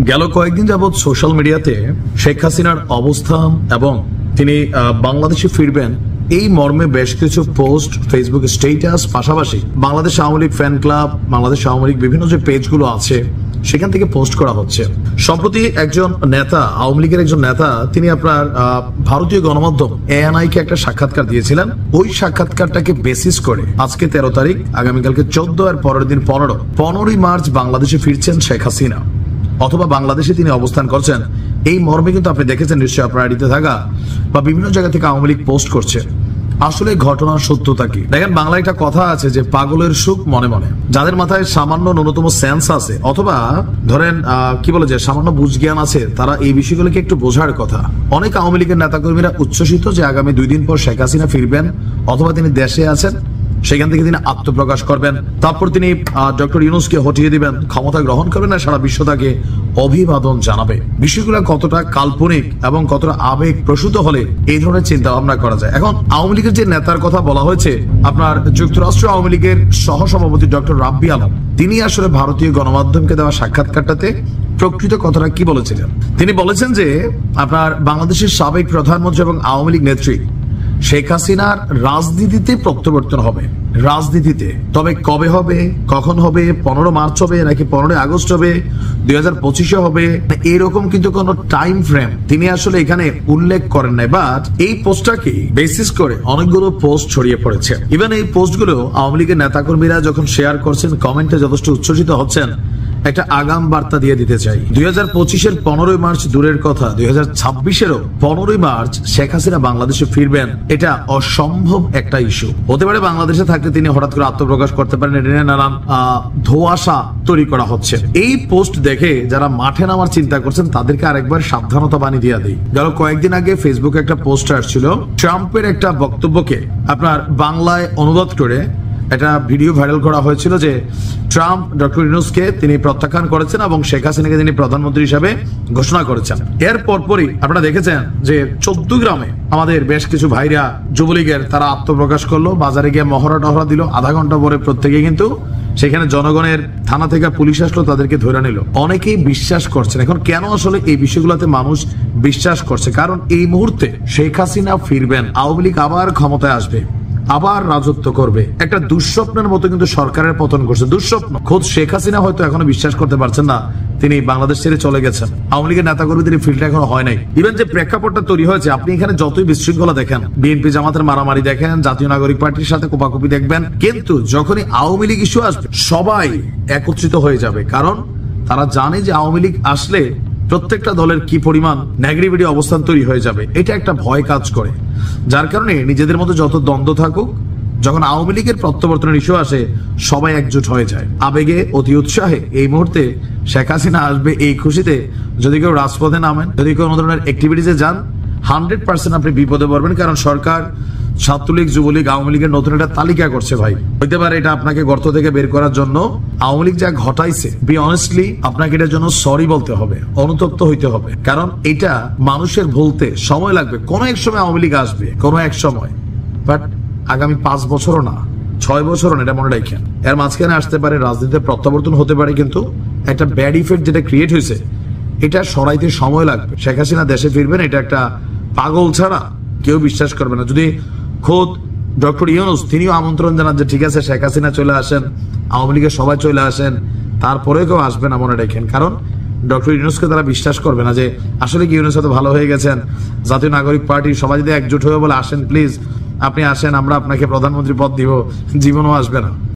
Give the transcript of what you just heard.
গেল কয়েকদিন যাবৎ সোশ্যাল মিডিয়াতে শেখ হাসিনার অবস্থান এবং তিনি বাংলাদেশে ফিরবেন এই মর্মে বেশ কিছু পোস্ট, ফেসবুক স্ট্যাটাস, পাশাপাশি বাংলাদেশ আওয়ামী লীগ ফ্যান ক্লাব, বাংলাদেশ আওয়ামী লীগ বিভিন্ন যে পেজগুলো আছে সেখান থেকে পোস্ট করা হচ্ছে। সম্প্রতি একজন নেতা, আওয়ামী লীগের একজন নেতা, তিনি আপনার ভারতীয় গণমাধ্যম ANI কে একটা সাক্ষাৎকার দিয়েছিলেন। ওই সাক্ষাৎকারটাকে বেসিস করে আজকে 13 তারিখ, আগামীকালকে 14 আর পরের দিন 15ই মার্চ বাংলাদেশে ফিরছেন শেখ হাসিনা, অথবা বাংলাদেশে তিনি অবস্থান করছেন এই মর্মে কিন্তু আপনি দেখেছেন নিশ্চয়ই আপনার আইডিতে থাকা বা বিভিন্ন জায়গা থেকে আওয়ামী লীগ পোস্ট করছে। আসলে ঘটনার সত্যতা কি? দেখেন, বাংলায় একটা কথা আছে যে পাগলের সুখ মনে মনে। যাদের মাথায় সামান্য ন্যূনতম সেন্স আছে, অথবা ধরেন কি বলে যে সামান্য বুঝ জ্ঞান আছে, তারা এই বিষয়গুলোকে একটু বোঝার কথা। অনেক আওয়ামী লীগের নেতাকর্মীরা উচ্ছ্বসিত যে আগামী 2 দিন পর শেখ হাসিনা ফিরবেন, অথবা তিনি দেশে আছেন, সেখান থেকে তিনি আত্মপ্রকাশ করবেন, তারপর তিনি ডক্টর ইউনূসকে হটিয়ে দিবেন, ক্ষমতা গ্রহণ করবেন, আর সারা বিশ্ব তাকে অভিবাদন জানাবে। বিষয়গুলো কতটা কাল্পনিক এবং কতটা আবেগ প্রসূত হলে এই ধরনের চিন্তা ভাবনা করা যায়। এখন আওয়ামী লীগের যে নেতার কথা বলা হয়েছে, আপনার যুক্তরাষ্ট্র আওয়ামী লীগের সহসভাপতি ডক্টর রাব্বি আলম, তিনি আসলে ভারতীয় গণমাধ্যমকে দেওয়া সাক্ষাৎকারটাতে প্রকৃত কথাটা কি বলেছিলেন? তিনি বলেছেন যে আপনার বাংলাদেশের সাবেক প্রধানমন্ত্রী এবং আওয়ামী লীগ নেত্রী শেখ হাসিনার রাজনীতিতে প্রত্যাবর্তন হবে, রাজনীতিতে। তবে কবে হবে, কখন হবে, 15 মার্চ হবে নাকি 15 আগস্ট হবে, 2025 হবে, এরকম কিন্তু কোনো টাইম ফ্রেম তিনি আসলে এখানে উল্লেখ করেন নাই। বাট এই পোস্টটাকে বেসিস করে অনেকগুলো পোস্ট ছড়িয়ে পড়েছে। ইভেন এই পোস্টগুলো আওয়ামী লীগের নেতাকর্মীরা যখন শেয়ার করছেন, কমেন্টে যথেষ্ট উচ্ছ্বসিত হচ্ছেন, একটা আগাম বার্তা দিয়ে দিতে চাই। 2025-এর 15ই মার্চ দূরের কথা, 2026-এরও 15ই মার্চ শেখ হাসিনা বাংলাদেশে ফিরবেন, এটা অসম্ভব একটা ইস্যু হতে পারে। বাংলাদেশে থাকলে তিনি হঠাৎ করে আত্মপ্রকাশ করতে পারেন, এটা নিয়ে নানান ধোঁয়াশা তৈরি করা হচ্ছে। এই পোস্ট দেখে যারা মাঠে নামার চিন্তা করছেন তাদেরকে আরেকবার সাবধানতা বাণী দিয়ে দিই। গেল কয়েকদিন আগে ফেসবুকে একটা পোস্ট আসছিল, ট্রাম্পের একটা বক্তব্যকে আপনার বাংলায় অনুবাদ করে একটা ভিডিও ভাইরাল করা হয়েছিল যে ট্রাম্প ডক্টর ইউনূসকে তিনি প্রত্যাখ্যান করেছেন এবং শেখ হাসিনাকে তিনি প্রধানমন্ত্রী হিসাবে ঘোষণা করেছেন। এর পরপরই আপনারা দেখেছেন যে 14 গ্রামে আমাদের বেশ কিছু ভাইরা যুবলীগের তারা আত্মপ্রকাশ করলো, বাজারে গিয়ে মহড়া টহরা দিল, আধা ঘন্টা পরে প্রত্যেকে কিন্তু সেখানে জনগণের থানা থেকে পুলিশ আসলো, তাদেরকে ধরে নিল। অনেকেই বিশ্বাস করছেন। এখন কেন আসলে এই বিষয়গুলোতে মানুষ বিশ্বাস করছে? কারণ এই মুহূর্তে শেখ হাসিনা ফিরবেন, আওয়ামী লীগ আবার ক্ষমতায় আসবে, আবার রাজত্ব করবে। একটা দুঃস্বপ্নের মতো কিন্তু সরকারের পতন করছে, দুঃস্বপ্ন। খোদ শেখ হাসিনা হয়তো এখনো বিশ্বাস করতে পারছেন না তিনি বাংলাদেশ ছেড়ে চলে গেছেন। আওয়ামী লীগের নেতাকর্মীদের ফিল্ডটা এখনো হয় নাই। ইভেন যে প্রেক্ষাপটটা তৈরি হয়েছে, আপনি এখানে যতই বিশৃঙ্খলা দেখেন, বিএনপি জামাতের মারামারি দেখেন, জাতীয় নাগরিক পার্টির সাথে কোপাকুপি দেখবেন, কিন্তু যখনই আওয়ামী লীগ ইস্যু আসবে সবাই একত্রিত হয়ে যাবে। কারণ তারা জানে যে আওয়ামী লীগ আসলে প্রত্যেকটা দলের কি পরিমাণ নেগেটিভিটি অবস্থান তৈরি হয়ে যাবে। এটা একটা ভয় কাজ করে, যার কারণে নিজেদের মধ্যে যত দ্বন্দ্ব থাকুক, যখন আওয়ামী লীগের প্রত্যাবর্তনের ইস্যু আসে সবাই একজোট হয়ে যায় আবেগে, অতি উৎসাহে। এই মুহূর্তে শেখ হাসিনা আসবে এই খুশিতে যদি কেউ রাজপথে নামেন, যদি কেউ কোনো ধরনের অ্যাক্টিভিটিসে যান, 100% আপনি বিপদে পড়বেন। কারণ সরকার ছাত্রলীগ, যুবলীগ, আওয়ামী লীগের নতুন একটা তালিকা করছে ভাই। হইতে পারে এটা আপনাকে গর্ত থেকে বের করার জন্য। আওয়ামী লীগ যা ঘটাইছে, বি অনেস্টলি আপনাকে এটার জন্য সরি বলতে হবে, অনুতপ্ত হইতে হবে। কারণ এটা মানুষের ভুলতে সময় লাগবে। কোনো এক সময় আওয়ামী লীগ আসবে, কোনো এক সময়, বাট আগামী 5 বছরও না, 6 বছরও না, এটা মনে রাখেন। এর মাঝখানে আসতে পারে রাজনীতিতে প্রত্যাবর্তন হতে পারে, কিন্তু একটা ব্যাড ইফেক্ট যেটা ক্রিয়েট হয়েছে এটা সরাইতে সময় লাগবে। শেখ হাসিনা দেশে ফিরবেন, এটা একটা পাগল ছাড়া কেউ বিশ্বাস করবে না। যদি খোদ ডক্টর ইউনূস তিনিও আমন্ত্রণ জানান যে ঠিক আছে শেখ হাসিনা চলে আসেন, আওয়ামী লীগের সবাই চলে আসেন, তারপরে কেউ আসবে না মনে রাখেন। কারণ ডক্টর ইউনূসকে তারা বিশ্বাস করবে না যে আসলে কি ইউনূস হয়তো ভালো হয়ে গেছেন। জাতীয় নাগরিক পার্টি সবাই যদি একজোট হয়ে বলে আসেন, প্লিজ আপনি আসেন, আমরা আপনাকে প্রধানমন্ত্রী পদ দিব, জীবনও আসবে না।